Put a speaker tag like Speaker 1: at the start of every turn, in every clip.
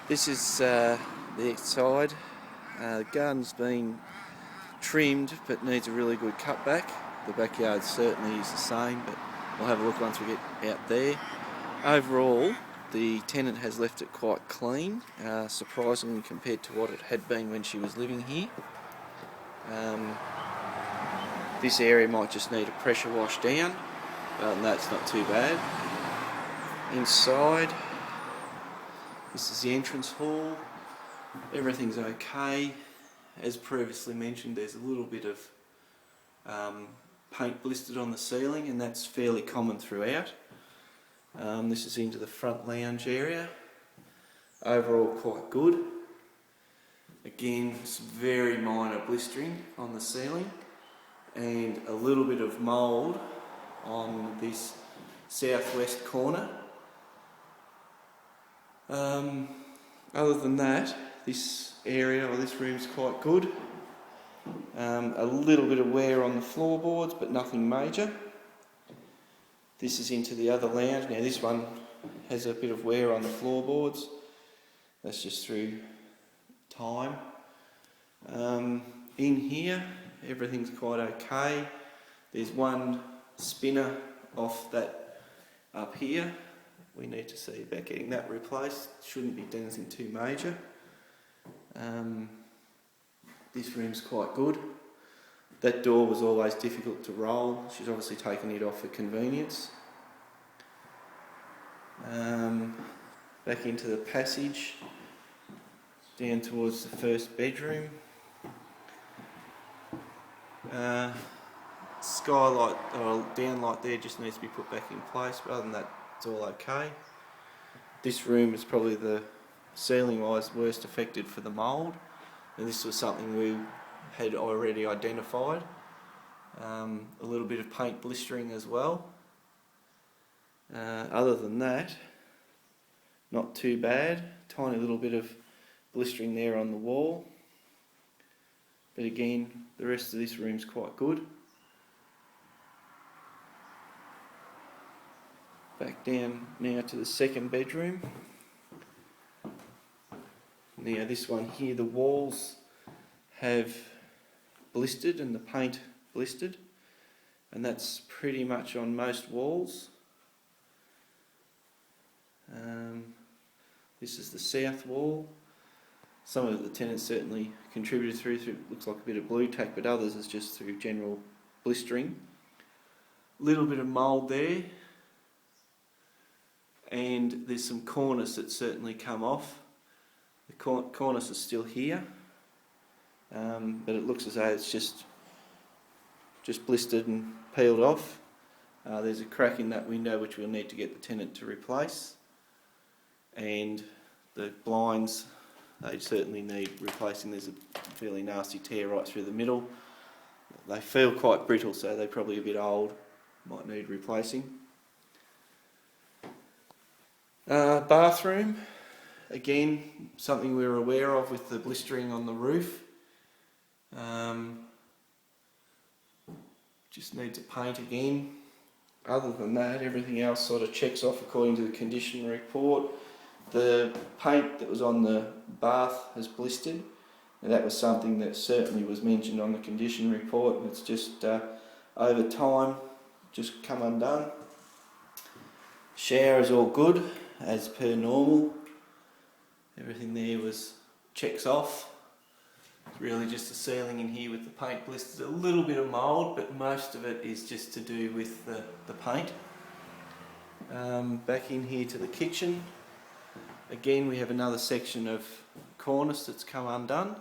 Speaker 1: This is the outside. The garden's been trimmed but needs a really good cutback. The backyard certainly is the same, but we'll have a look once we get out there. Overall, the tenant has left it quite clean, surprisingly compared to what it had been when she was living here. This area might just need a pressure wash down, but that's not too bad. Inside, this is the entrance hall. Everything's okay. As previously mentioned, there's a little bit of paint blistered on the ceiling, and that's fairly common throughout. This is into the front lounge area. Overall quite good. Again, some very minor blistering on the ceiling and a little bit of mould on this southwest corner. Other than that, this area or this room is quite good. A little bit of wear on the floorboards, but nothing major. This is into the other lounge. Now this one has a bit of wear on the floorboards. That's just through time. In here, everything's quite okay. There's one spinner off that up here. We need to see about getting that replaced. Shouldn't be anything too major. This room's quite good. That door was always difficult to roll. She's obviously taken it off for convenience. Back into the passage, down towards the first bedroom. Skylight or downlight there just needs to be put back in place, but other than that it's all okay. This room is probably the ceiling wise worst affected for the mould, and this was something we had already identified. A little bit of paint blistering as well. Other than that, not too bad. Tiny little bit of blistering there on the wall, but again the rest of this room's quite good. Back down now to the second bedroom. Now this one here, the walls have blistered and the paint blistered, and that's pretty much on most walls. This is the south wall. Some of the tenants certainly contributed through looks like a bit of blue tack, but others is just through general blistering. Little bit of mould there, and there's some cornice that certainly come off. The cornice is still here, but it looks as though it's just blistered and peeled off. There's a crack in that window which we'll need to get the tenant to replace, and the blinds, they certainly need replacing. There's a fairly nasty tear right through the middle. They feel quite brittle, so they're probably a bit old, might need replacing. Bathroom, again, something we were aware of with the blistering on the roof. Just needs a paint again. Other than that, everything else sort of checks off according to the condition report. The paint that was on the bath has blistered, and that was something that certainly was mentioned on the condition report, and it's just over time just come undone. Shower is all good as per normal. Everything there checks off. It's really just the ceiling in here with the paint blistered, a little bit of mould, but most of it is just to do with the paint. Back in here to the kitchen. Again, we have another section of cornice that's come undone.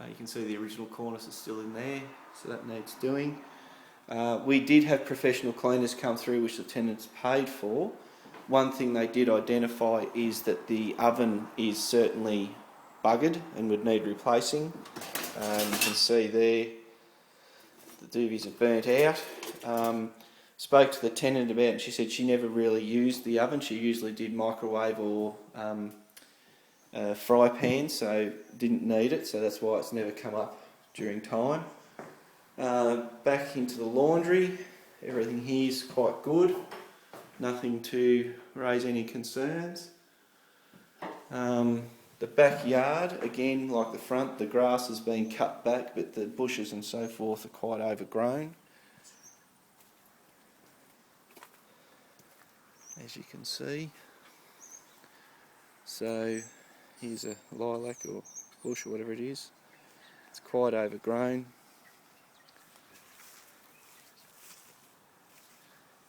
Speaker 1: You can see the original cornice is still in there, so that needs doing. We did have professional cleaners come through, which the tenants paid for. One thing they did identify is that the oven is certainly buggered and would need replacing. You can see there the doobies are burnt out. Spoke to the tenant about it, and she said she never really used the oven. She usually did microwave or fry pan, so didn't need it, so that's why it's never come up during time. Back into the laundry, everything here is quite good. Nothing to raise any concerns. The backyard, again, like the front, the grass has been cut back, but the bushes and so forth are quite overgrown. As you can see. So here's a lilac or bush or whatever it is. It's quite overgrown.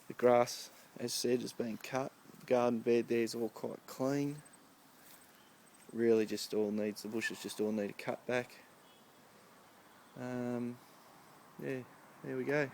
Speaker 1: The grass, as said, has been cut. The garden bed there is all quite clean. Really just all needs, the bushes just all need a cut back. Yeah, there we go.